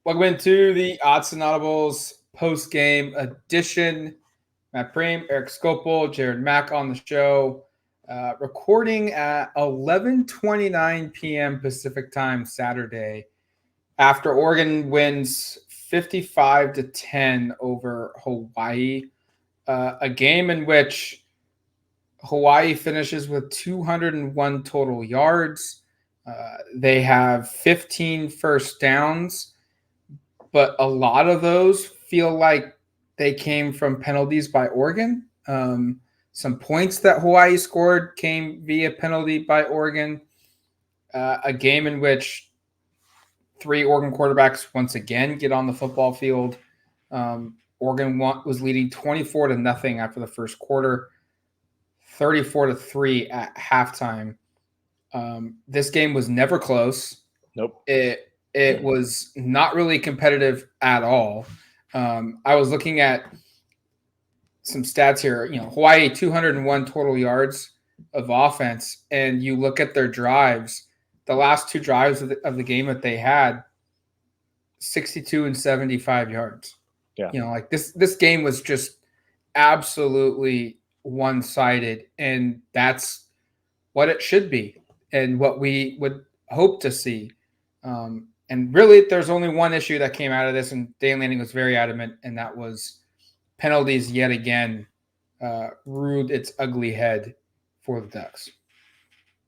Welcome into the Autzen Audibles post-game edition. Matt Prehm, Erik Skopil, Jared Mack on the show. Recording at 11:29 p.m. Pacific time Saturday after Oregon wins 55-10 over Hawaii. A game in which Hawaii finishes with 201 total yards. They have 15 first downs, but a lot of those feel like they came from penalties by Oregon. Some points that Hawaii scored came via penalty by Oregon. A game in which 3 Oregon quarterbacks once again get on the football field. Oregon was leading 24-0 after the first quarter, 34-3 at halftime. This game was never close. Nope. It was not really competitive at all. I was looking at some stats here. Hawaii 201 total yards of offense, and you look at their drives. The last 2 drives of the game that they had, 62 and 75 yards. Yeah. This game was just absolutely one-sided, and that's what it should be and what we would hope to see. And really, there's only one issue that came out of this, and Dan Lanning was very adamant, and that was penalties yet again reared its ugly head for the Ducks.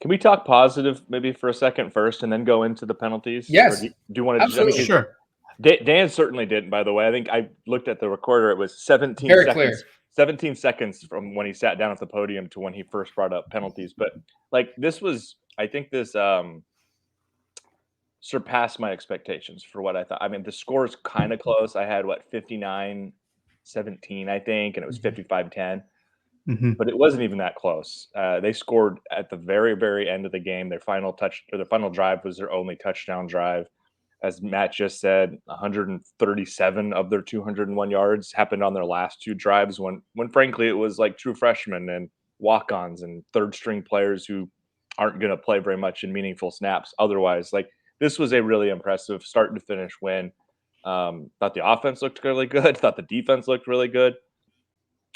Can we talk positive maybe for a second first and then go into the penalties? Yes. Do you want to absolutely. Just, Sure. Dan certainly didn't, by the way. I think I looked at the recorder. It was 17 very seconds. Clear. 17 seconds from when he sat down at the podium to when he first brought up penalties. But this surpassed my expectations for what I thought. I mean, the score is kind of close. I had 59-17, I think, and it was 55-10. Mm-hmm. But it wasn't even that close. They scored at the very, very end of the game. Their final drive was their only touchdown drive. As Matt just said, 137 of their 201 yards happened on their last 2 drives when frankly it was like true freshmen and walk-ons and third-string players who aren't going to play very much in meaningful snaps otherwise. This was a really impressive start to finish win. Thought the offense looked really good. Thought the defense looked really good.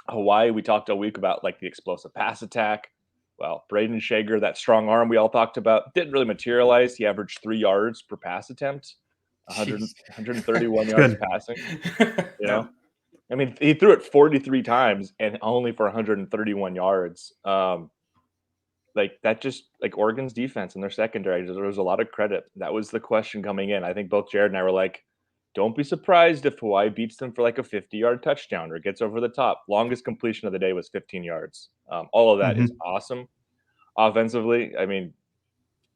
Hawaii, we talked all week about the explosive pass attack. Well, Braden Shager, that strong arm we all talked about, didn't really materialize. He averaged 3 yards per pass attempt, 131 yards passing. I mean, he threw it 43 times and only for 131 yards. Oregon's defense and their secondary, there was a lot of credit. That was the question coming in. I think both Jared and I were like, don't be surprised if Hawaii beats them for a 50-yard touchdown or gets over the top. Longest completion of the day was 15 yards. All of that is awesome. Offensively, I mean,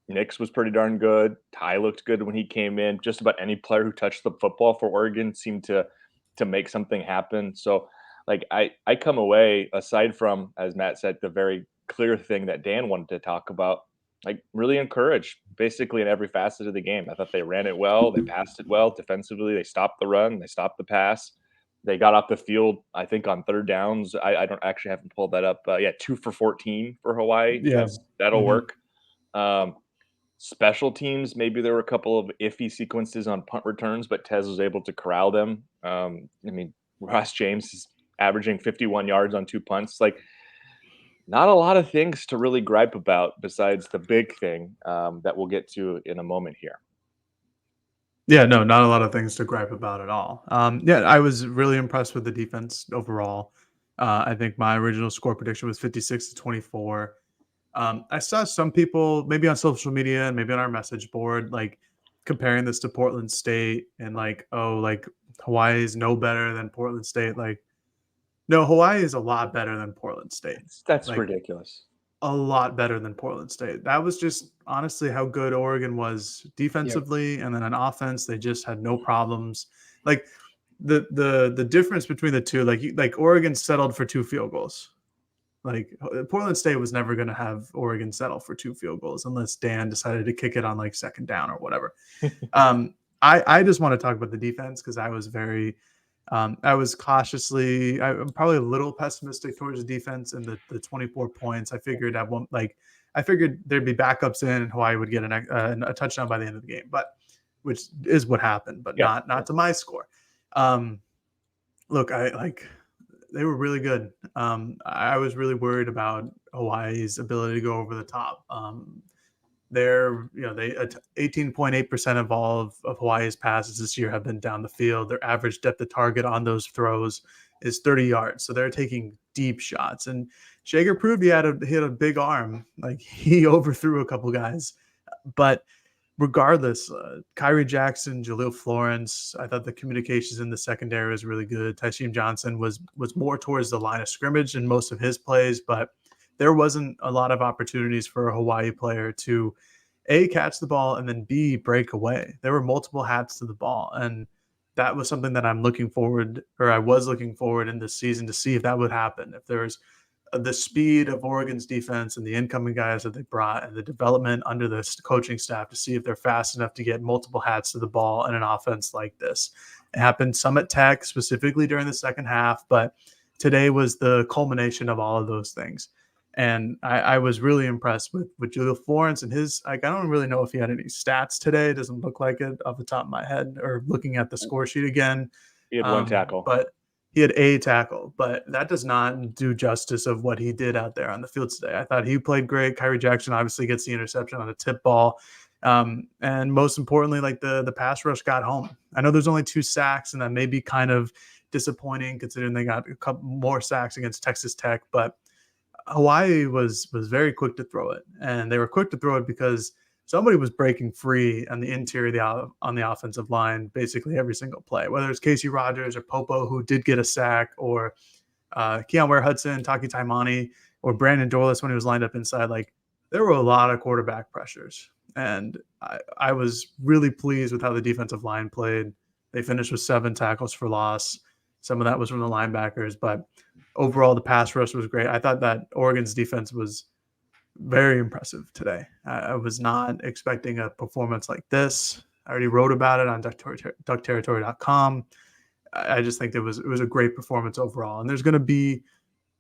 Nix was pretty darn good. Ty looked good when he came in. Just about any player who touched the football for Oregon seemed to make something happen. So, I come away, aside from, as Matt said, the very clear thing that Dan wanted to talk about, really encouraged basically in every facet of the game. I thought they ran it well. They passed it well. Defensively, they stopped the run. They stopped the pass. They got off the field, I think, on third downs. I don't actually haven't pulled that up. 2 for 14 for Hawaii. Yeah. That'll work. Special teams, maybe there were a couple of iffy sequences on punt returns, but Tez was able to corral them. Ross James is averaging 51 yards on 2 punts. Not a lot of things to really gripe about besides the big thing that we'll get to in a moment here. Yeah, no, not a lot of things to gripe about at all. I was really impressed with the defense overall. I think my original score prediction was 56-24. I saw some people maybe on social media and maybe on our message board, comparing this to Portland State and Hawaii is no better than Portland State. No, Hawaii is a lot better than Portland State. That's ridiculous. A lot better than Portland State. That was just honestly how good Oregon was defensively. Yep. And then on offense, they just had no problems. The difference between the two, Oregon settled for 2 field goals. Portland State was never going to have Oregon settle for 2 field goals unless Dan decided to kick it on second down or whatever. I just want to talk about the defense because I was very I'm probably a little pessimistic towards the defense and the 24 points. I figured there'd be backups in and Hawaii would get a touchdown by the end of the game. But which is what happened, but not to my score. Look, they were really good. I was really worried about Hawaii's ability to go over the top. They're, 18.8% of all of Hawaii's passes this year have been down the field. Their average depth of target on those throws is 30 yards. So they're taking deep shots. And Shager proved he had a big arm. Like, he overthrew a couple guys. But regardless, Kyrie Jackson, Jaleel Florence, I thought the communications in the secondary was really good. Tyshim Johnson was more towards the line of scrimmage in most of his plays, but there wasn't a lot of opportunities for a Hawaii player to A, catch the ball, and then B, break away. There were multiple hats to the ball, and that was something that I was looking forward in this season to see if that would happen. If there's the speed of Oregon's defense and the incoming guys that they brought and the development under the coaching staff to see if they're fast enough to get multiple hats to the ball in an offense like this. It happened some at Tech, specifically during the second half, but today was the culmination of all of those things. And I was really impressed with Jaleel Florence and his, I don't really know if he had any stats today. It doesn't look like it off the top of my head, or looking at the score sheet again. He had one tackle. But he had a tackle, but that does not do justice of what he did out there on the field today. I thought he played great. Kyrie Jackson obviously gets the interception on a tip ball. And most importantly, like the pass rush got home. I know there's only 2 sacks, and that may be kind of disappointing considering they got a couple more sacks against Texas Tech, but Hawaii was very quick to throw it. And they were quick to throw it because somebody was breaking free on the interior on the offensive line basically every single play, whether it's Casey Rogers or Popo, who did get a sack, or Keon Ware-Hudson, Taki Taimani, or Brandon Dorless when he was lined up inside. Like, there were a lot of quarterback pressures. And I was really pleased with how the defensive line played. They finished with 7 tackles for loss. Some of that was from the linebackers, but overall the pass rush was great. I thought that Oregon's defense was very impressive today. I was not expecting a performance like this. I already wrote about it on duckterritory.com. I just think it was a great performance overall. And there's going to be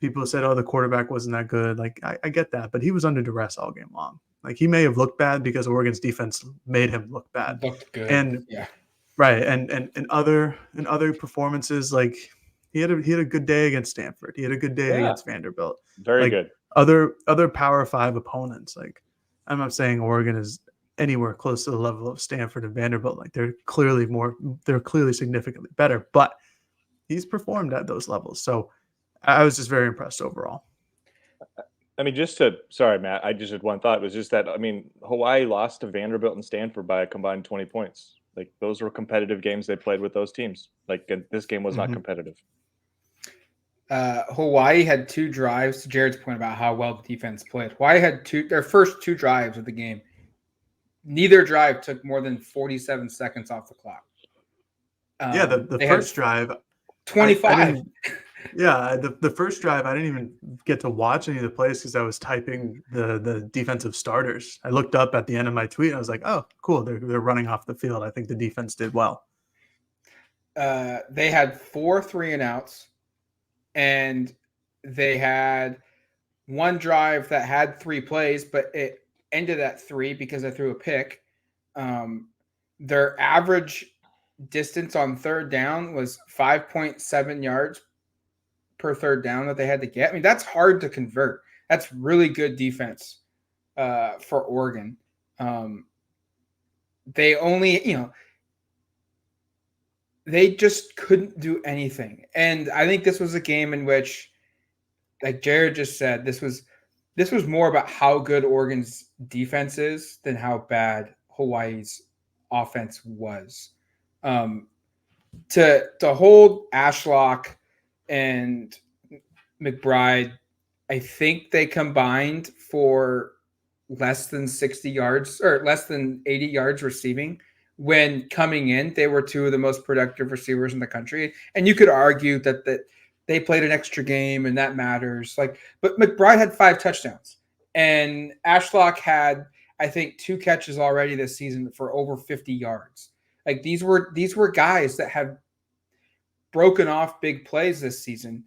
people who said, oh, the quarterback wasn't that good. Like, I get that, but he was under duress all game long. Like, he may have looked bad because Oregon's defense made him look bad. Looked good. And yeah. Right. And other performances, like he had a good day against Stanford. He had a good day against Vanderbilt. Very good. Other Power 5 opponents, like, I'm not saying Oregon is anywhere close to the level of Stanford and Vanderbilt. Like, they're clearly significantly better, but he's performed at those levels. So I was just very impressed overall. I mean, sorry, Matt, I just had one thought. It was just that, I mean, Hawaii lost to Vanderbilt and Stanford by a combined 20 points. Like, those were competitive games they played with those teams. Like, this game was not competitive. Hawaii had 2 drives, to Jared's point about how well the defense played. Hawaii had their first 2 drives of the game. Neither drive took more than 47 seconds off the clock. The first drive, 25. The first drive, I didn't even get to watch any of the plays because I was typing the defensive starters. I looked up at the end of my tweet and I was like, oh, cool, they're running off the field. I think the defense did well. They had 4 3-and-outs, and they had 1 drive that had 3 plays, but it ended at 3 because I threw a pick. Their average distance on third down was 5.7 yards per third down that they had to get. I mean, that's hard to convert. That's really good defense for Oregon. They only, they just couldn't do anything. And I think this was a game in which, like Jared just said, this was more about how good Oregon's defense is than how bad Hawaii's offense was. To hold Ashlock and McBride, I think they combined for less than 60 yards or less than 80 yards receiving. When coming in, they were 2 of the most productive receivers in the country. And you could argue that they played an extra game and that matters. But McBride had 5 touchdowns, and Ashlock had, I think, 2 catches already this season for over 50 yards. Like, these were guys that have broken off big plays this season,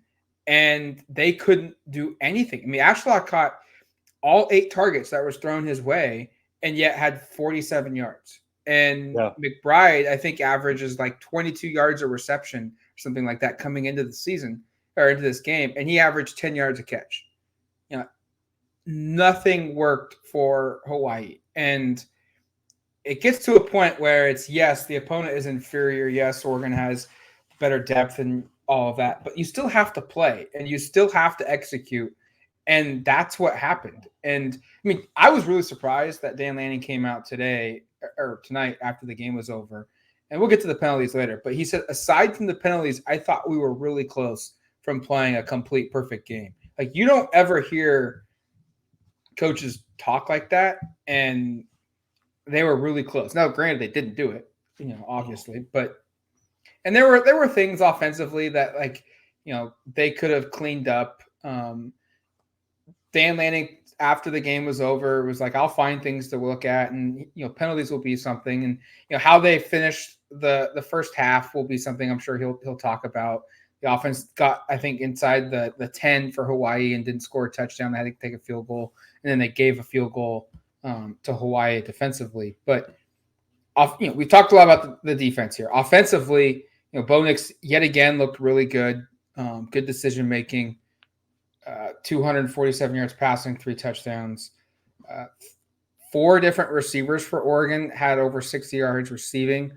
and they couldn't do anything. I mean, Ashlock caught all 8 targets that was thrown his way and yet had 47 yards. And McBride, I think, averages like 22 yards a reception or something like that coming into the season or into this game. And he averaged 10 yards a catch. Nothing worked for Hawaii. And it gets to a point where it's, yes, the opponent is inferior. Yes, Oregon has better depth and all of that, but you still have to play and you still have to execute. And that's what happened. And I mean, I was really surprised that Dan Lanning came out today or tonight after the game was over. And we'll get to the penalties later. But he said, aside from the penalties, I thought we were really close from playing a complete perfect game. Like, you don't ever hear coaches talk like that. And they were really close. Now, granted, they didn't do it, obviously, but and there were things offensively that, like, they could have cleaned up. Dan Lanning, after the game was over, was like, I'll find things to look at, and penalties will be something, and how they finished the first half will be something I'm sure he'll talk about. The offense got, I think, inside the 10 for Hawaii and didn't score a touchdown. They had to take a field goal, and then they gave a field goal to Hawaii defensively. But we talked a lot about the defense here. Offensively, Bo Nix yet again looked really good. Good decision making. 247 yards passing, 3 touchdowns. 4 different receivers for Oregon had over 60 yards receiving.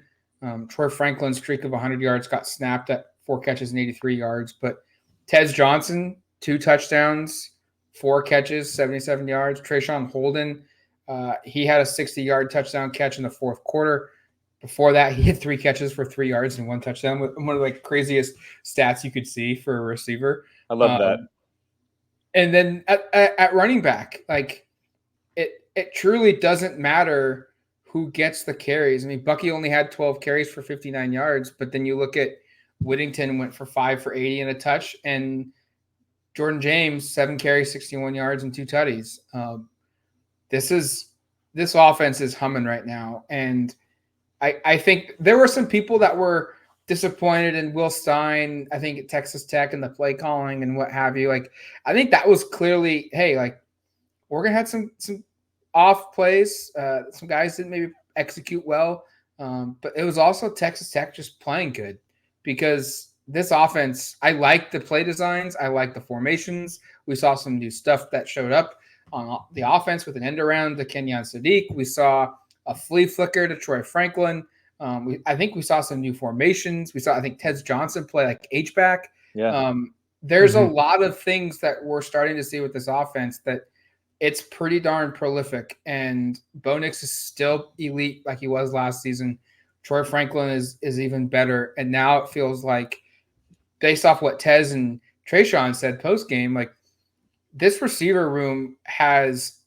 Troy Franklin's streak of 100 yards got snapped at 4 catches and 83 yards. But Tez Johnson, 2 touchdowns, 4 catches, 77 yards. Trayshawn Holden, he had a 60-yard touchdown catch in the fourth quarter. Before that, he had 3 catches for 3 yards and 1 touchdown. One of the craziest stats you could see for a receiver. I love that. And then at running back, like, it truly doesn't matter who gets the carries. I mean, Bucky only had 12 carries for 59 yards, but then you look at Whittington went for 5 for 80 and a touch, and Jordan James 7 carries, 61 yards and 2 tutties. This offense is humming right now, and I think there were some people that were disappointed in Will Stein, I think at Texas Tech, and the play calling and what have you. Like, I think that was clearly, hey, like, Oregon had some off plays. Some guys didn't maybe execute well, but it was also Texas Tech just playing good, because this offense, I like the play designs. I like the formations. We saw some new stuff that showed up on the offense with an end around to Kenyon Sadiq. We saw a flea flicker to Troy Franklin. I think we saw some new formations. We saw, I think, Tez Johnson play like H-back. Yeah. There's a lot of things that we're starting to see with this offense that it's pretty darn prolific. And Bo Nix is still elite like he was last season. Troy Franklin is even better. And now it feels like, based off what Tez and Trayshawn said post-game, like, this receiver room has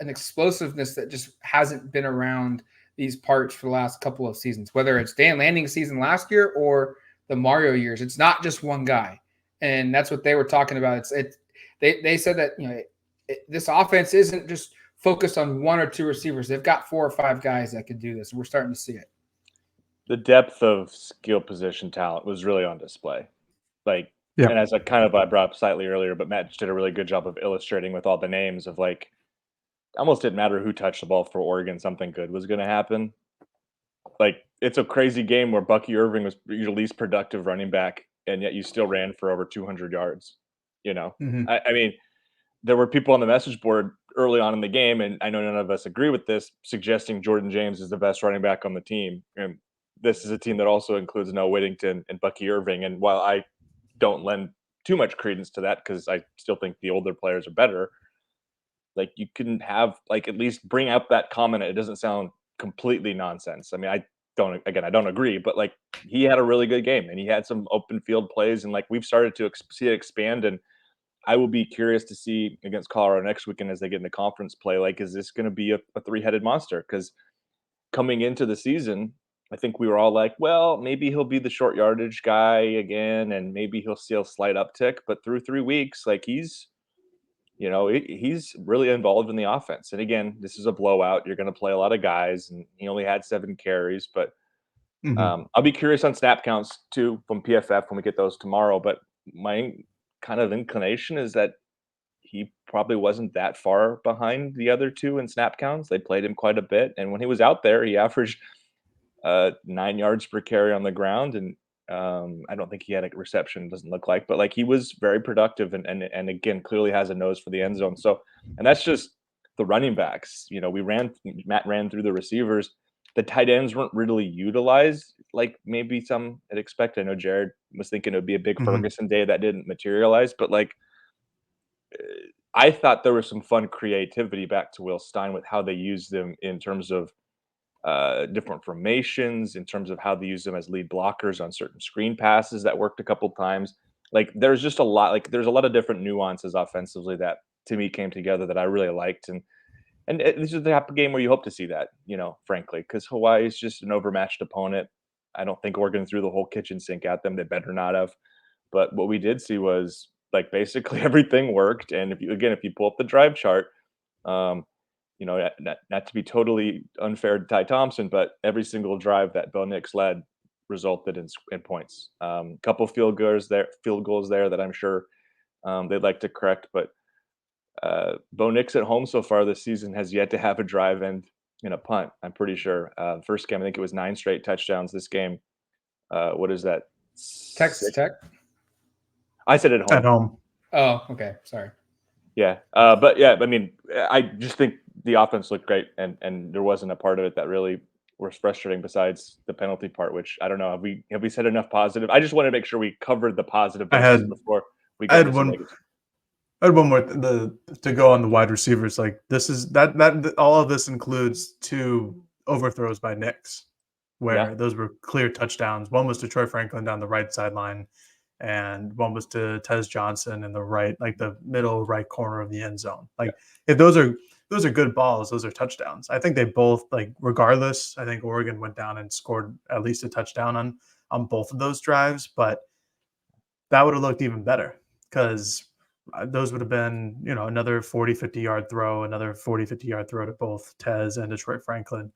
an explosiveness that just hasn't been around these parts for the last couple of seasons, whether it's Dan Lanning's season last year or the Mario years. It's not just one guy. And that's what they were talking about. They said that, this offense isn't just focused on 1 or 2 receivers. They've got 4 or 5 guys that can do this, and we're starting to see it. The depth of skill position talent was really on display. Like, and as I brought up slightly earlier, but Matt just did a really good job of illustrating with all the names of, like, almost didn't matter who touched the ball for Oregon, something good was going to happen. Like, it's a crazy game where Bucky Irving was your least productive running back, and yet you still ran for over 200 yards. I mean, there were people on the message board early on in the game, and I know none of us agree with this, suggesting Jordan James is the best running back on the team. And this is a team that also includes Noah Whittington and Bucky Irving. And while I don't lend too much credence to that, because I still think the older players are better, like, you couldn't have, like, at least bring up that comment. It doesn't sound completely nonsense. I mean, I don't agree, but, like, he had a really good game, and he had some open field plays, and, like, we've started to see it expand. And I will be curious to see against Colorado next weekend as they get into conference play, like, is this going to be a 3-headed monster? Because coming into the season, I think we were all like, well, maybe he'll be the short yardage guy again, and maybe he'll see a slight uptick. But through 3 weeks, like, he's really involved in the offense. And again, this is a blowout. You're going to play a lot of guys, and he only had 7 carries. But I'll be curious on snap counts too from PFF when we get those tomorrow. But my kind of inclination is that he probably wasn't that far behind the other two in snap counts. They played him quite a bit, and when he was out there, he averaged 9 yards per carry on the ground, and I don't think he had a reception. Doesn't look like, but like he was very productive, and again, clearly has a nose for the end zone. So, and that's just the running backs. You know, Matt ran through the receivers. The tight ends weren't really utilized like maybe some had expected. I know Jared was thinking it would be a big Ferguson day that didn't materialize, but like I thought there was some fun creativity back to Will Stein with how they used them in terms of different formations, in terms of how they use them as lead blockers on certain screen passes that worked a couple times. Like there's just a lot, like there's a lot of different nuances offensively that to me came together that I really liked. And this is the type of game where you hope to see that, you know, frankly, because Hawaii is just an overmatched opponent. I don't think Oregon threw the whole kitchen sink at them. They better not have. But what we did see was like basically everything worked. And if you pull up the drive chart, you know, not to be totally unfair to Ty Thompson, but every single drive that Bo Nix led resulted in points. Couple field goals there that I'm sure they'd like to correct, but Bo Nix at home so far this season has yet to have a drive end in a punt. I'm pretty sure. First game, I think it was 9 straight touchdowns. This game, what is that? Texas Tech. I said at home. At home. Oh, okay. Sorry. Yeah, but yeah, I mean, I just think the offense looked great, and there wasn't a part of it that really was frustrating besides the penalty part, which I don't know. Have we said enough positive? I just want to make sure we covered the positive before we go into some negative. I had one more to go on the wide receivers. Like this is that all of this includes 2 overthrows by Nix, where those were clear touchdowns. One was to Troy Franklin down the right sideline, and one was to Tez Johnson in the right, like the middle right corner of the end zone. Like if those are good balls, those are touchdowns. I think they both, like regardless, I think Oregon went down and scored at least a touchdown on both of those drives, but that would have looked even better because those would have been, you know, another 40, 50-yard throw, another 40, 50-yard throw to both Tez and Detroit Franklin.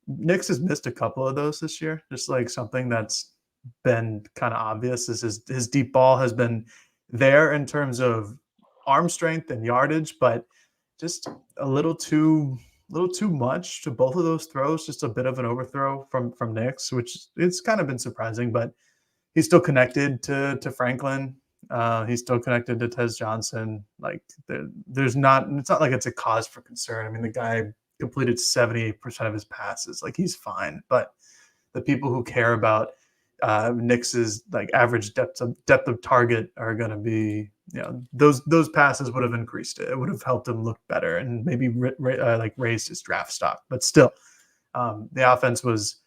Nix has missed a couple of those this year. Just like something that's been kind of obvious is his deep ball has been there in terms of arm strength and yardage, but just a little too much to both of those throws. Just a bit of an overthrow from Nix, which it's kind of been surprising, but he's still connected to Franklin. He's still connected to Tez Johnson. Like it's not like it's a cause for concern. I mean, the guy completed 78% of his passes. Like he's fine, but the people who care about Nix's like average depth of target are going to be, you know, those passes would have increased it. It would have helped him look better and maybe like raised his draft stock. But still, the offense was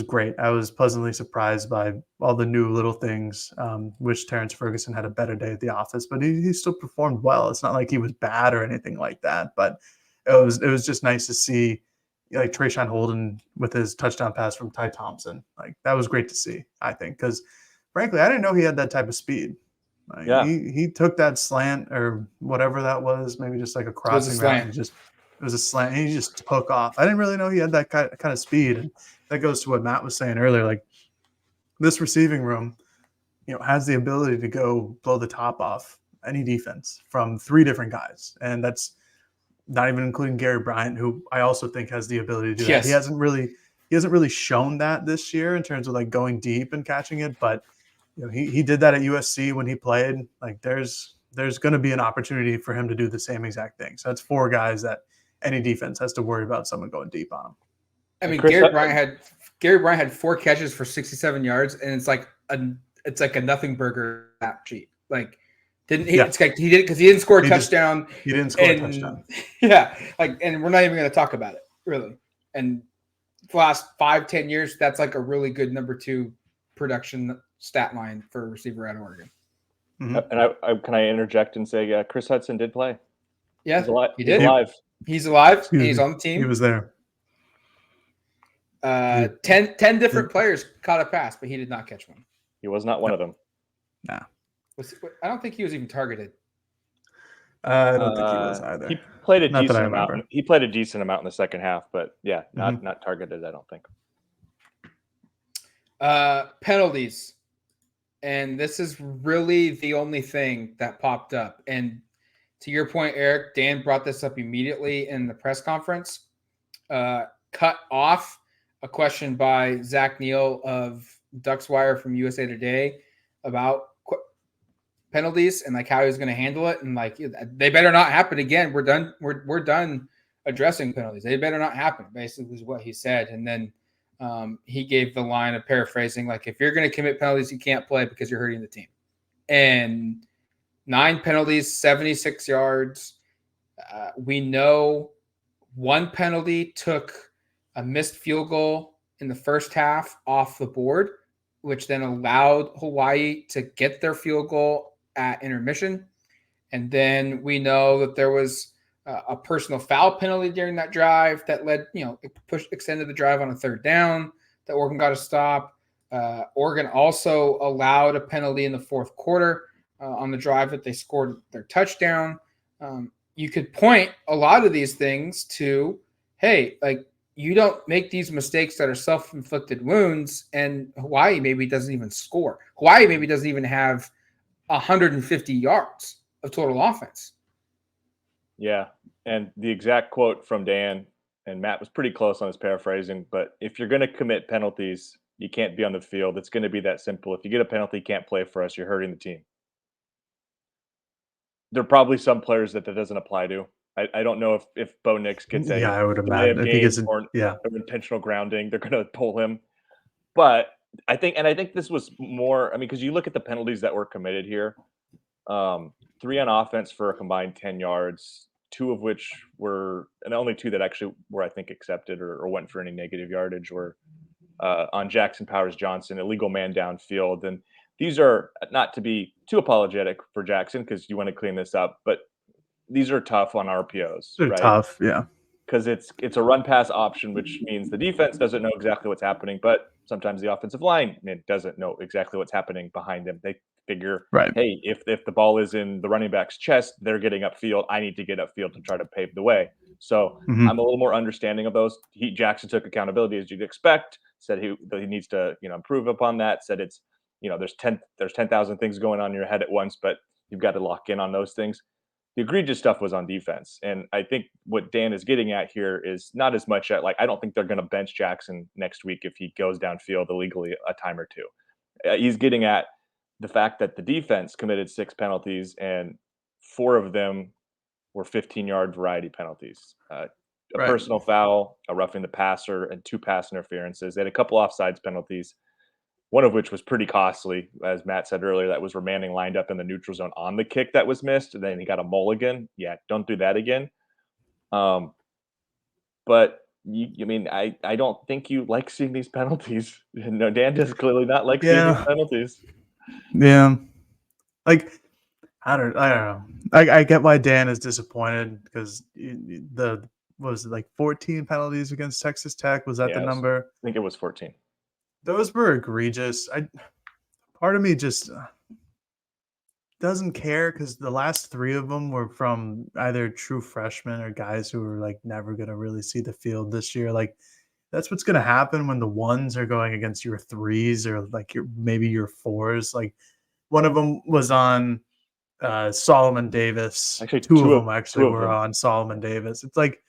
great. I was pleasantly surprised by all the new little things. Wish Terrence Ferguson had a better day at the office, but he still performed well. It's not like he was bad or anything like that, but it was just nice to see like Trayshawn Holden with his touchdown pass from Ty Thompson. Like that was great to see, I think, because frankly, I didn't know he had that type of speed. Like, he took that slant or whatever that was, maybe just like a crossing route. It was a slant. And he just took off. I didn't really know he had that kind of speed. And that goes to what Matt was saying earlier. Like this receiving room, you know, has the ability to go blow the top off any defense from 3 different guys, and that's not even including Gary Bryant, who I also think has the ability to do that. He hasn't really shown that this year in terms of like going deep and catching it, but you know, he did that at USC when he played. Like there's going to be an opportunity for him to do the same exact thing. So that's 4 guys that any defense has to worry about someone going deep on them. I mean, Gary Bryant had 4 catches for 67 yards, and it's like a nothing burger rap sheet. Like it's like he did because he didn't score a touchdown. He didn't score a touchdown. Yeah, like, and we're not even going to talk about it really. And the last 5-10 years, that's like a really good number 2 production stat line for a receiver out of Oregon. Mm-hmm. And I can I interject and say Chris Hudson did play. Yeah, he did. He's alive. He's on the team. He was there. 10 different players caught a pass, but he did not catch one. He was not one of them. Nah. I don't think he was even targeted. I don't think he was either. He played a decent amount. He played a decent amount in the second half, but yeah, not targeted. I don't think. Penalties, and this is really the only thing that popped up. And To your point, Eric, Dan brought this up immediately in the press conference. Cut off a question by Zach Neal of Ducks Wire from USA Today about penalties and like how he was going to handle it, and like they better not happen again. We're done. We're done addressing penalties. They better not happen. Basically, is what he said. And then he gave the line of paraphrasing, like, if you're going to commit penalties, you can't play because you're hurting the team. And 9 penalties, 76 yards. We know one penalty took a missed field goal in the first half off the board, which then allowed Hawaii to get their field goal at intermission. And then we know that there was a personal foul penalty during that drive that led, extended the drive on a 3rd down that Oregon got a stop. Oregon also allowed a penalty in the 4th quarter on the drive that they scored their touchdown. You could point a lot of these things to, hey, like, you don't make these mistakes that are self-inflicted wounds, and Hawaii maybe doesn't even score. Hawaii maybe doesn't even have 150 yards of total offense. Yeah, and the exact quote from Dan, and Matt was pretty close on his paraphrasing, but if you're going to commit penalties, you can't be on the field. It's going to be that simple. If you get a penalty, you can't play for us, you're hurting the team. There are probably some players that doesn't apply to. I don't know if Bo Nix gets a I would imagine if he gets or an intentional grounding, they're going to pull him. But I think this was more. I mean, because you look at the penalties that were committed here, 3 on offense for a combined 10 yards, 2 of which were, and only 2 that actually were, I think, accepted or went for any negative yardage, were on Jackson Powers Johnson, illegal man downfield. And these are not to be too apologetic for Jackson because you want to clean this up, but these are tough on RPOs. They're right? tough, yeah. Because it's a run pass option, which means the defense doesn't know exactly what's happening, but sometimes the offensive line doesn't know exactly what's happening behind them. They figure, hey, if the ball is in the running back's chest, they're getting upfield. I need to get upfield to try to pave the way. So I'm a little more understanding of those. Jackson took accountability as you'd expect. Said he needs to improve upon that. Said it's there's 10,000 things going on in your head at once, but you've got to lock in on those things. The egregious stuff was on defense. And I think what Dan is getting at here is not as much at, like, I don't think they're going to bench Jackson next week if he goes downfield illegally a time or 2. He's getting at the fact that the defense committed 6 penalties and 4 of them were 15-yard variety penalties. A personal foul, a roughing the passer, and 2 pass interferences. They had a couple offsides penalties, one of which was pretty costly. As Matt said earlier, that was where Manning lined up in the neutral zone on the kick that was missed, and then he got a mulligan. Yeah, don't do that again. But I don't think you like seeing these penalties. No, Dan does clearly not like seeing these penalties. Yeah, like I don't know. I get why Dan is disappointed because was it like 14 penalties against Texas Tech? Was that the number? I think it was 14. Those were egregious. Part of me just doesn't care because the last 3 of them were from either true freshmen or guys who were like never going to really see the field this year. Like, that's what's going to happen when the 1s are going against your 3s or like maybe your 4s. Like, one of them was on Solomon Davis. Actually, 2 of them actually were on Solomon Davis. It's like,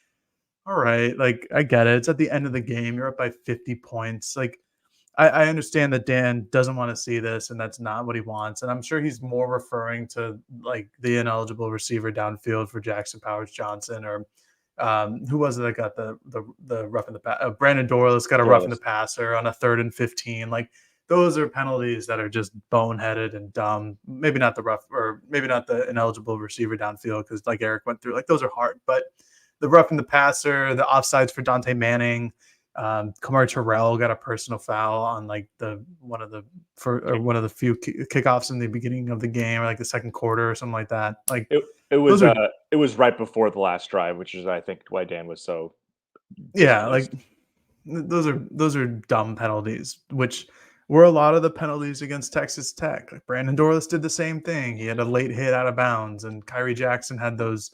all right, like, I get it. It's at the end of the game. You're up by 50 points. Like, I understand that Dan doesn't want to see this, and that's not what he wants. And I'm sure he's more referring to like the ineligible receiver downfield for Jackson Powers Johnson, or who was it that got the rough in the pass? Brandon Dorlus got a rough in the passer on a 3rd and 15. Like, those are penalties that are just boneheaded and dumb. Maybe not the ineligible receiver downfield because, like Eric went through, like, those are hard. But the rough in the passer, the offsides for Dante Manning. Kamar Terrell got a personal foul on like one of the few kickoffs in the beginning of the game, or like the 2nd quarter or something like that. Like, it was right before the last drive, which is I think why Dan was so. Yeah, like those are dumb penalties, which were a lot of the penalties against Texas Tech. Like, Brandon Dorlus did the same thing. He had a late hit out of bounds, and Kyrie Jackson had those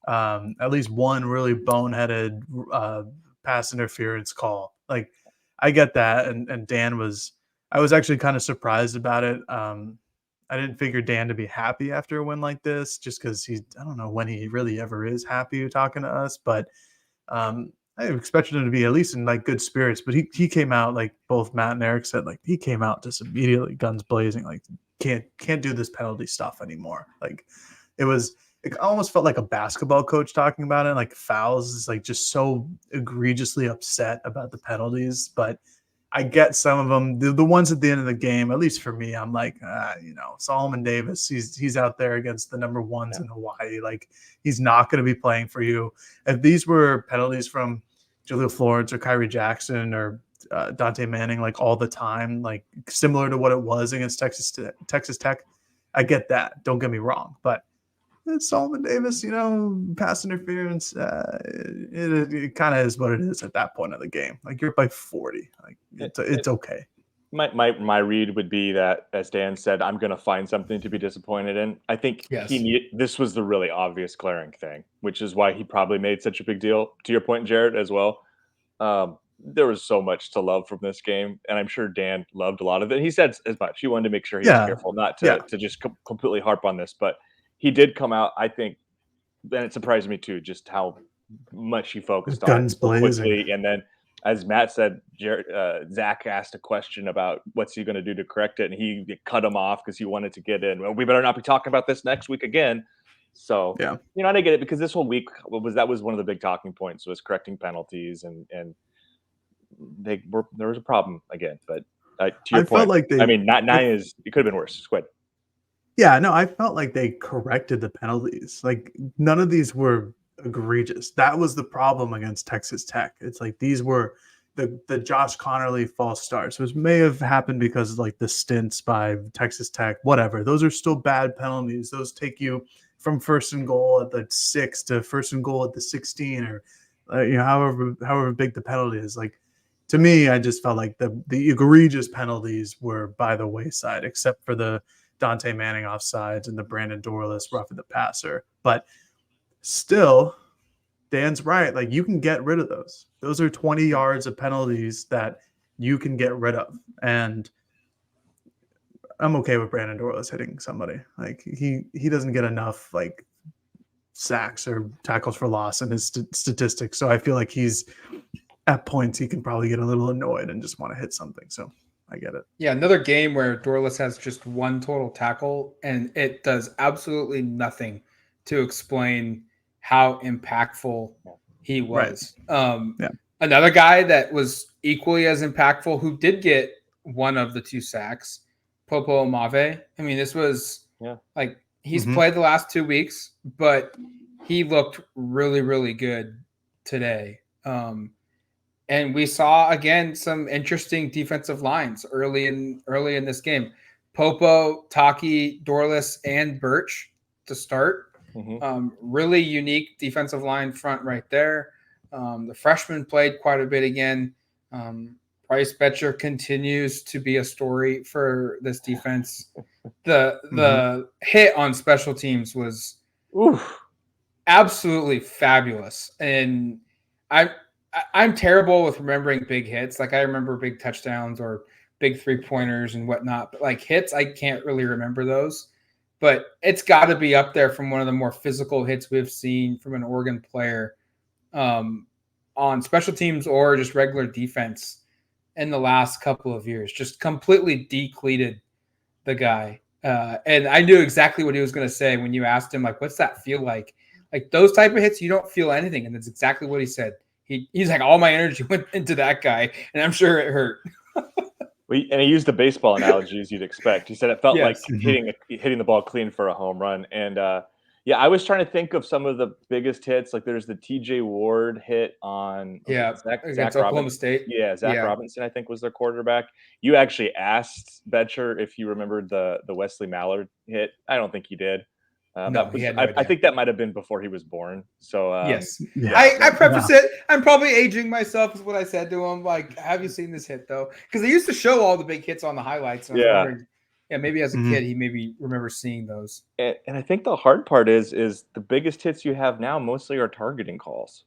at least one really boneheaded pass interference call. Like, I get that, and Dan I was actually kind of surprised about it. didn't figure Dan to be happy after a win like this, just because I don't know when he really ever is happy talking to us, but I expected him to be at least in like good spirits. But he came out, like both Matt and Erik said, like he came out just immediately guns blazing, like can't do this penalty stuff anymore. Like it almost felt like a basketball coach talking about it. Like fouls is like just so egregiously upset about the penalties, but I get some of them. The ones at the end of the game, at least for me, I'm like, Solomon Davis, he's out there against the number ones in Hawaii. Like, he's not going to be playing for you. If these were penalties from Julio Florence or Kyrie Jackson or Dante Manning, like all the time, like similar to what it was against Texas Tech, I get that. Don't get me wrong, but Solomon Davis, pass interference, it kind of is what it is at that point of the game. Like, you're up by 40. Like, it's okay. My read would be that, as Dan said, I'm going to find something to be disappointed in. I think this was the really obvious glaring thing, which is why he probably made such a big deal. To your point, Jared, as well. There was so much to love from this game, and I'm sure Dan loved a lot of it. He said as much. He wanted to make sure he was careful not to just completely harp on this, but he did come out, I think, and it surprised me too, just how much he focused on it so quickly. And then, as Matt said, Zach asked a question about what's he going to do to correct it, and he cut him off because he wanted to get in. Well, we better not be talking about this next week again. So, I didn't get it because this whole week that was one of the big talking points, was correcting penalties, and there was a problem again. But to your point, it could have been worse. Just go ahead. Yeah, no, I felt like they corrected the penalties. Like, none of these were egregious. That was the problem against Texas Tech. It's like these were the Josh Connerly false starts, which may have happened because of like the stints by Texas Tech, whatever. Those are still bad penalties. Those take you from first and goal at the 6 to first and goal at the 16, or however big the penalty is. Like, to me, I just felt like the egregious penalties were by the wayside, except for the Dante Manning offsides and the Brandon Dorless roughing the passer. But still, Dan's right. Like, you can get rid of those. Those are 20 yards of penalties that you can get rid of. And I'm okay with Brandon Dorless hitting somebody. Like, he doesn't get enough like sacks or tackles for loss in his statistics. So I feel like he's at points he can probably get a little annoyed and just want to hit something. So I get it. Yeah, another game where Dorless has just one total tackle, and it does absolutely nothing to explain how impactful he was. Right. Another guy that was equally as impactful, who did get one of the 2 sacks, Popo Amave. I mean, this was like, he's played the last 2 weeks, but he looked really, really good today. And we saw, again, some interesting defensive lines early in this game. Popo, Taki, Dorless, and Birch to start. Really unique defensive line front right there. The freshman played quite a bit again. Bryce Betcher continues to be a story for this defense. The hit on special teams was absolutely fabulous. And I'm terrible with remembering big hits. Like, I remember big touchdowns or big 3-pointers and whatnot, but like hits, I can't really remember those. But it's got to be up there from one of the more physical hits we've seen from an Oregon player on special teams or just regular defense in the last couple of years. Just completely decleated the guy. And I knew exactly what he was going to say when you asked him, like, what's that feel like? Like, those type of hits, you don't feel anything. And that's exactly what he said. He's like, all my energy went into that guy, and I'm sure it hurt. And he used the baseball analogy as you'd expect. He said it felt like hitting the ball clean for a home run. And I was trying to think of some of the biggest hits. Like, there's the TJ Ward hit on against Oklahoma State. Yeah, Zach Robinson, I think, was their quarterback. You actually asked Betcher if he remembered the Wesley Mallard hit. I don't think he did. He had no idea. I think that might have been before he was born. So yes, I preface it. I'm probably aging myself, is what I said to him. Like, have you seen this hit though? Because they used to show all the big hits on the highlights. And I was wondering, maybe as a kid he maybe remembers seeing those. And I think the hard part is the biggest hits you have now mostly are targeting calls.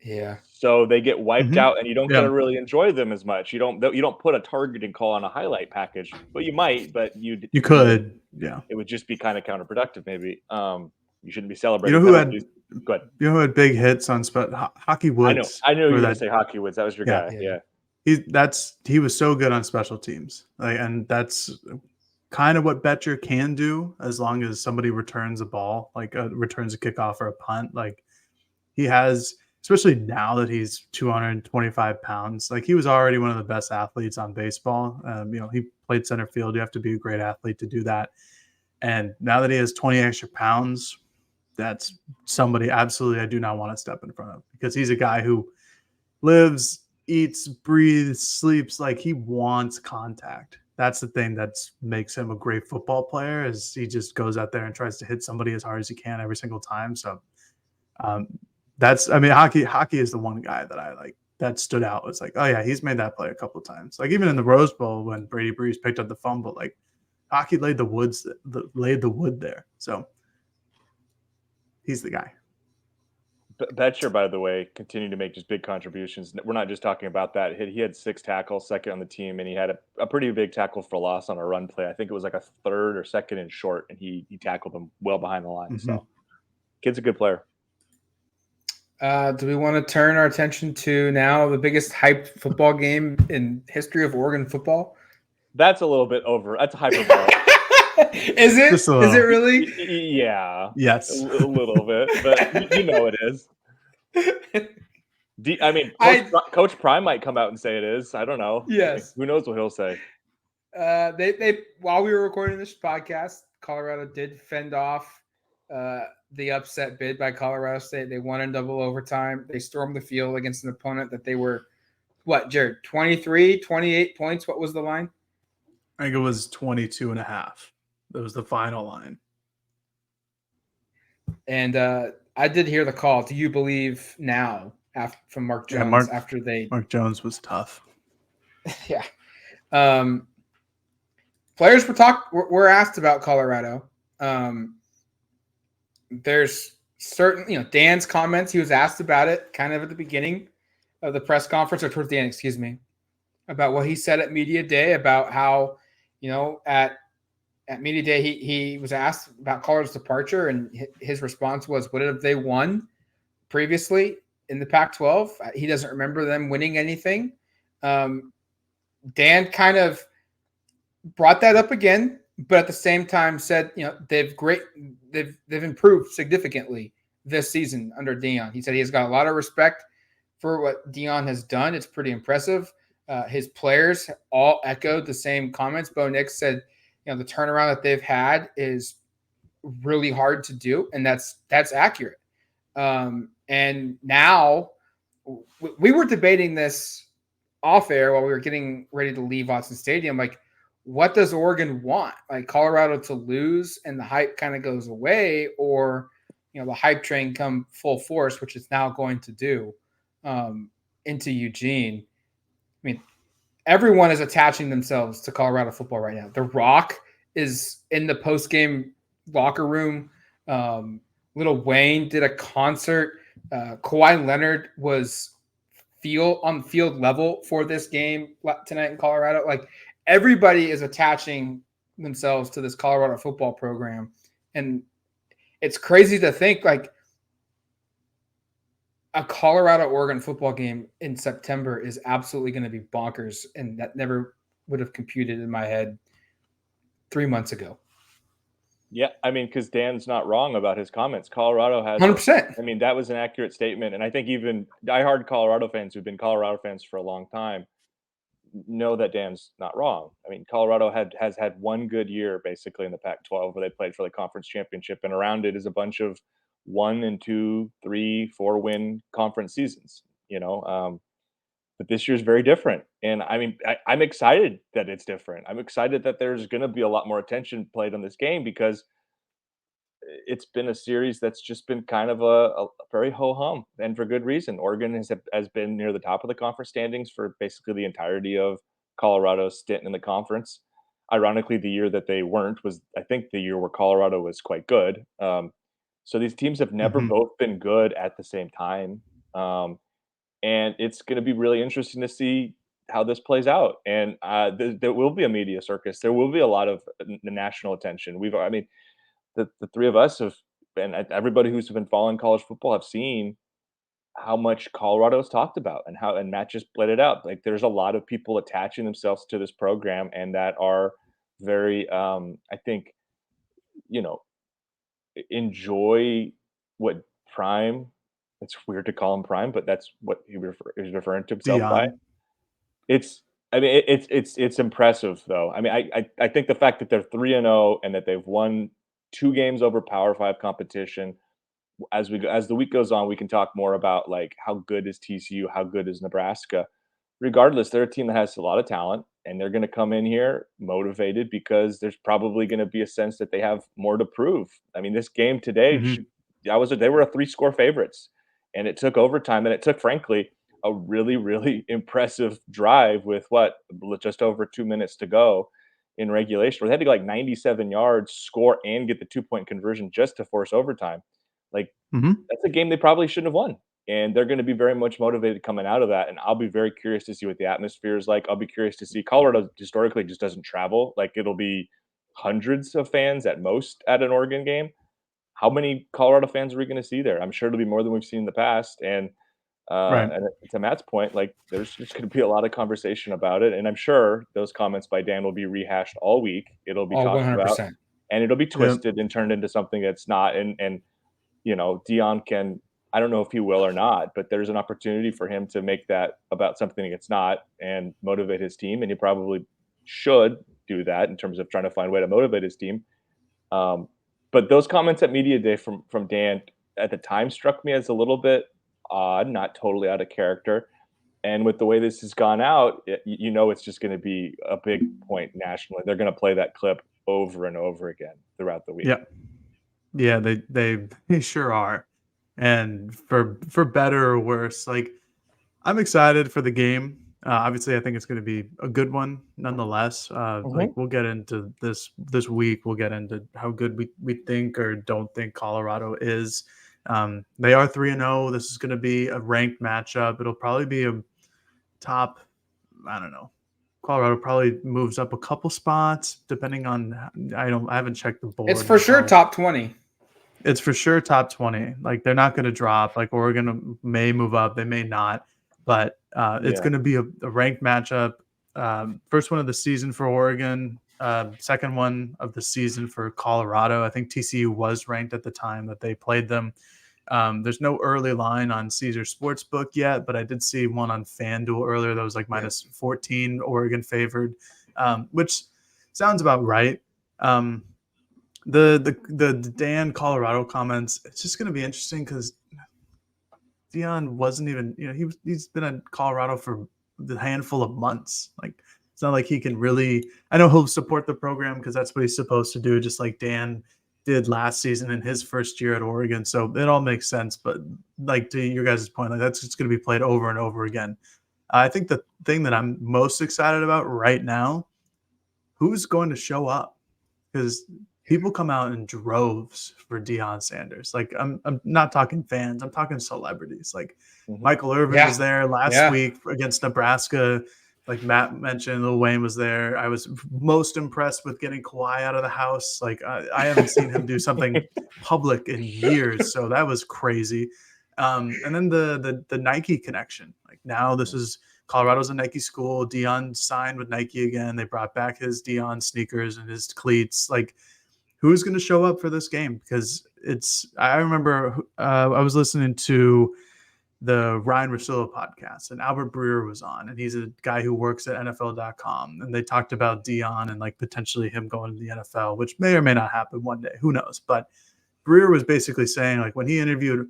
Yeah. So they get wiped out, and you don't get Yeah. to really enjoy them as much. You don't put a targeting call on a highlight package. Well, you might, but You could. Yeah. it would just be kind of counterproductive. Maybe you shouldn't be You celebrating know who had penalties. Go ahead. you know who had big hits on Hockey Woods? I knew you were Or going to say Hockey Woods. That was your Yeah. guy. Yeah. He was so good on special teams. And that's kind of what Betcher can do as long as somebody returns a ball, returns a kickoff or a punt. Like he has, especially now that he's 225 pounds, like he was already one of the best athletes on baseball. He played center field. You have to be a great athlete to do that. And now that he has 20 extra pounds, that's somebody absolutely I do not want to step in front of, because he's a guy who lives, eats, breathes, sleeps, like he wants contact. That's the thing that makes him a great football player, is he just goes out there and tries to hit somebody as hard as he can every single time. So hockey is the one guy that I like that stood out. It's like, oh yeah, he's made that play a couple of times. Like even in the Rose Bowl when Brady Breeze picked up the fumble, like Hockey laid the wood there. So he's the guy. Betcher, by the way, continued to make just big contributions. We're not just talking about that. He had 6 tackles, second on the team, and he had a pretty big tackle for loss on a run play. I think it was like a third or second and short, and he tackled him well behind the line. Mm-hmm. So, kid's a good player. Do we want to turn our attention to now the biggest hyped football game in history of Oregon football? That's a little bit over. That's a hyperbole. Is it? Is it really? Yeah. Yes. A little bit, but you know it is. Coach Prehm might come out and say it is. I don't know. Yes. Who knows what he'll say? They while we were recording this podcast, Colorado did fend off the upset bid by Colorado State. They won in double overtime. They stormed the field against an opponent that they were, Jared, 23, 28 points. What was the line? I think it was 22 and a half. That was the final line. And I did hear the call. Do you believe now from Mark Jones after they... Mark Jones was tough. Yeah. Players were asked about Colorado. There's certain, Dan's comments, he was asked about it kind of at the beginning of the press conference, or towards the end, excuse me, about what he said at Media Day about how, at Media Day, he was asked about Colorado's departure, and his response was, what have they won previously in the Pac-12? He doesn't remember them winning anything. Dan kind of brought that up again, but at the same time said, they've improved significantly this season under Deion. He said he has got a lot of respect for what Deion has done. It's pretty impressive. His players all echoed the same comments. Bo Nix said, the turnaround that they've had is really hard to do, and that's accurate. And now we were debating this off air while we were getting ready to leave Autzen Stadium. Like, what does Oregon want? Like Colorado to lose and the hype kind of goes away, or the hype train come full force, which it's now going to do into Eugene. I mean, everyone is attaching themselves to Colorado football right now. The Rock is in the post-game locker room. Lil Wayne did a concert. Kawhi Leonard was on field level for this game tonight in Colorado. Like, everybody is attaching themselves to this Colorado football program. And it's crazy to think, like, a Colorado-Oregon football game in September is absolutely going to be bonkers, and that never would have computed in my head 3 months ago. Yeah, because Dan's not wrong about his comments. Colorado has 100%. That was an accurate statement, and I think even diehard Colorado fans who've been Colorado fans for a long time know that Dan's not wrong. Colorado has had one good year basically in the Pac-12 where they played for the conference championship, and around it is a bunch of 1 and 2, 3, 4 win conference seasons. But this year's very different, and I'm excited that it's different. I'm excited that there's going to be a lot more attention played on this game, because it's been a series that's just been kind of a very ho-hum, and for good reason. Oregon has been near the top of the conference standings for basically the entirety of Colorado's stint in the conference. Ironically, the year that they weren't was, I think, the year where Colorado was quite good. So these teams have never both been good at the same time. and it's going to be really interesting to see how this plays out. And there will be a media circus. There will be a lot of the national attention. I mean, the three of us have, and everybody who's been following college football have seen how much Colorado is talked about, and Matt just played it out. Like, there's a lot of people attaching themselves to this program and that are very, I think, you know, enjoy what Prime. It's weird to call him Prime, but that's what he's referring to himself by. Dion. It's, I mean, it's impressive though. I mean, I think the fact that they're 3-0 and that they've won 2 games over Power 5 competition. As the week goes on, we can talk more about like how good is TCU, how good is Nebraska. Regardless, they're a team that has a lot of talent, and they're going to come in here motivated because there's probably going to be a sense that they have more to prove. I mean, this game today, Mhm. they were a 3-score favorites, and it took overtime, and it took, frankly, a really, really impressive drive with just over 2 minutes to go in regulation, where they had to go like 97 yards, score, and get the 2-point conversion just to force overtime. Like, Mhm. that's a game they probably shouldn't have won. And they're going to be very much motivated coming out of that. And I'll be very curious to see what the atmosphere is like. I'll be curious to see. Colorado historically just doesn't travel. Like, it'll be hundreds of fans at most at an Oregon game. How many Colorado fans are we going to see there? I'm sure it'll be more than we've seen in the past. Right. And to Matt's point, like, there's just going to be a lot of conversation about it. And I'm sure those comments by Dan will be rehashed all week. It'll be All talked about, 100%. and it'll be Yep. twisted and turned into something that's not. And Dion can, I don't know if he will or not, but there's an opportunity for him to make that about something it's not and motivate his team. And he probably should do that in terms of trying to find a way to motivate his team. But those comments at Media Day from Dan at the time struck me as a little bit odd, not totally out of character. And with the way this has gone out, it's just going to be a big point nationally. They're going to play that clip over and over again throughout the week. Yeah. Yeah, they sure are. And for better or worse, like, I'm excited for the game. Obviously, I think it's going to be a good one nonetheless. Like, we'll get into this week. We'll get into how good we think or don't think Colorado is. They are 3-0. This is going to be a ranked matchup. It'll probably be a top, I don't know. Colorado probably moves up a couple spots depending on, I haven't checked the board. It's for sure myself. top 20. It's for sure top 20. Like, they're not going to drop. Like, Oregon may move up, they may not, but it's going to be a ranked matchup. First one of the season for Oregon, second one of the season for Colorado. I think TCU was ranked at the time that they played them. There's no early line on Caesar Sportsbook yet, but I did see one on FanDuel earlier that was like minus 14 Oregon favored, which sounds about right. The Dan Colorado comments, it's just going to be interesting because Dion wasn't even, he's been in Colorado for the handful of months. Like, it's not like he can really, I know he'll support the program because that's what he's supposed to do, just like Dan did last season in his first year at Oregon. So it all makes sense. But like, to your guys' point, like, that's just going to be played over and over again. I think the thing that I'm most excited about right now, who's going to show up? Because people come out in droves for Deion Sanders. Like, I'm not talking fans, I'm talking celebrities. Like, Michael Irvin was there last week against Nebraska. Like Matt mentioned, Lil Wayne was there. I was most impressed with getting Kawhi out of the house. Like, I haven't seen him do something public in years, so that was crazy. And then the Nike connection. Like, now this is Colorado's a Nike school. Deion signed with Nike again. They brought back his Deion sneakers and his cleats. Like, who's going to show up for this game? Because I remember I was listening to the Ryan Russillo podcast, and Albert Breer was on, and he's a guy who works at NFL.com, and they talked about Deion and like potentially him going to the NFL, which may or may not happen one day. Who knows? But Breer was basically saying, like, when he interviewed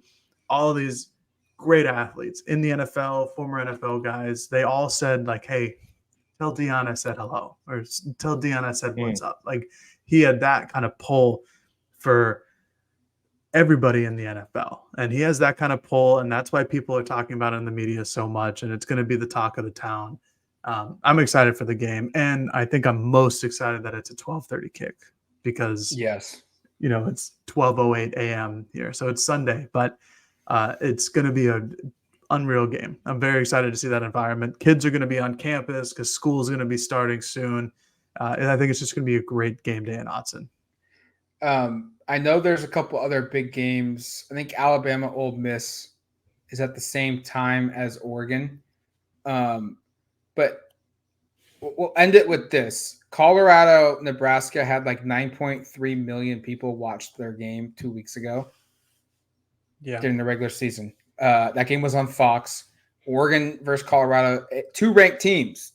all of these great athletes in the NFL, former NFL guys, they all said, like, hey, tell Deion I said hello, or tell Deion I said what's up. Like, he had that kind of pull for everybody in the NFL, and he has that kind of pull, and that's why people are talking about it in the media so much, and it's going to be the talk of the town. I'm excited for the game, and I think I'm most excited that it's a 12:30 kick because it's 12:08 a.m. here, so it's Sunday, but it's going to be a unreal game. I'm very excited to see that environment. Kids are going to be on campus because school's going to be starting soon. And I think it's just going to be a great game day in Autzen. I know there's a couple other big games. I think Alabama Ole Miss is at the same time as Oregon. But we'll end it with this. Colorado, Nebraska had like 9.3 million people watch their game 2 weeks ago. Yeah. During the regular season. That game was on Fox. Oregon versus Colorado, 2 ranked teams,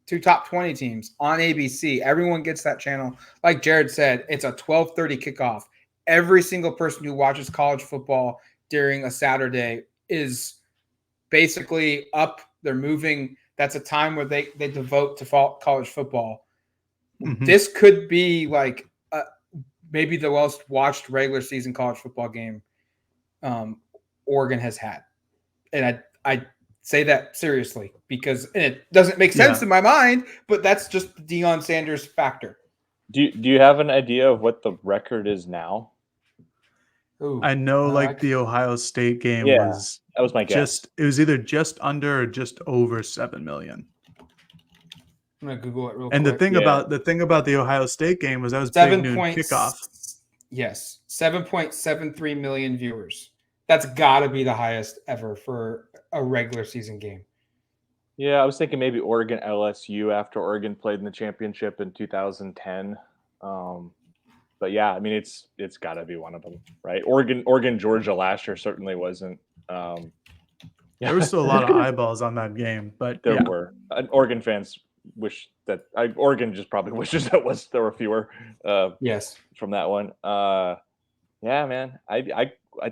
2 top 20 teams on ABC. Everyone gets that channel. Like Jared said, it's a 12:30 kickoff. Every single person who watches college football during a Saturday is basically up. They're moving. That's a time where they devote to college football. Mm-hmm. This could be like maybe the most watched regular season college football game Oregon has had. And I say that seriously because it doesn't make sense in my mind, but that's just the Deion Sanders factor. Do you have an idea of what the record is now? Ooh, I know the Ohio State game was that was my guess. It was either just under or just over 7 million. I'm gonna Google it real quick. And the thing about the Ohio State game was that was big noon kickoff. Yes, 7.73 million viewers. That's got to be the highest ever for a regular season game. Yeah, I was thinking maybe Oregon LSU after Oregon played in the championship in 2010. But yeah, I mean it's got to be one of them, right? Oregon Georgia last year certainly wasn't. There were still a lot of eyeballs on that game, but there were. Oregon fans wish that Oregon just probably wishes there were fewer. Yes, from that one. Yeah, man,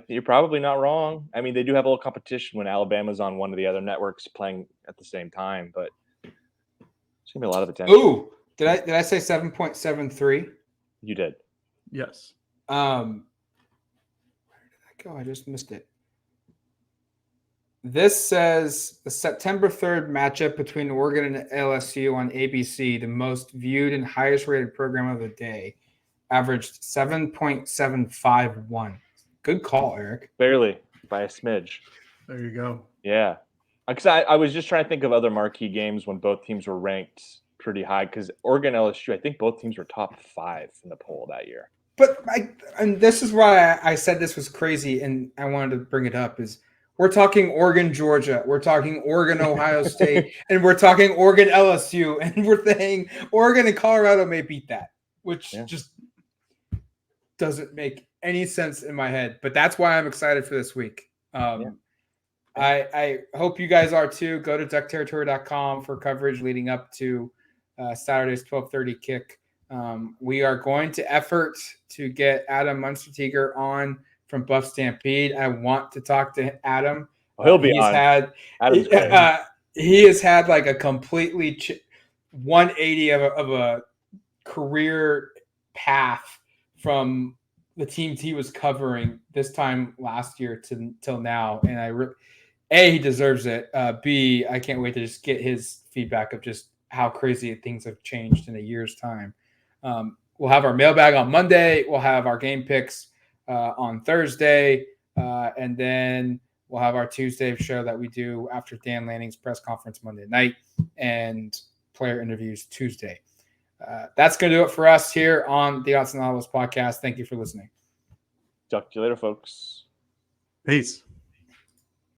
you're probably not wrong. I mean, they do have a little competition when Alabama's on one of the other networks playing at the same time, but it's gonna be a lot of attention. Ooh, did I say 7.73? You did. Yes. Where did that go? I just missed it. This says the September 3rd matchup between Oregon and LSU on ABC, the most viewed and highest rated program of the day, averaged 7.751. Good call, Eric. Barely by a smidge. There you go. Yeah. Because I was just trying to think of other marquee games when both teams were ranked pretty high. Because Oregon, LSU, I think both teams were top 5 in the poll that year. But and this is why I said this was crazy, and I wanted to bring it up, is we're talking Oregon, Georgia. We're talking Oregon, Ohio State. And we're talking Oregon, LSU. And we're saying Oregon and Colorado may beat that, which just doesn't make any sense in my head. But that's why I'm excited for this week. I hope you guys are too. Go to duckterritory.com for coverage leading up to Saturday's 12:30 kick. We are going to effort to get Adam Munstertiger on from Buff Stampede. I want to talk to Adam. He'll be on. He has had like a completely 180 of a career path from the teams he was covering this time last year till now. And he deserves it. B, I can't wait to just get his feedback of just how crazy things have changed in a year's time. We'll have our mailbag on Monday. We'll have our game picks on Thursday. And then we'll have our Tuesday show that we do after Dan Lanning's press conference Monday night and player interviews Tuesday. That's going to do it for us here on the Autzen Audibles Podcast. Thank you for listening. Talk to you later, folks. Peace.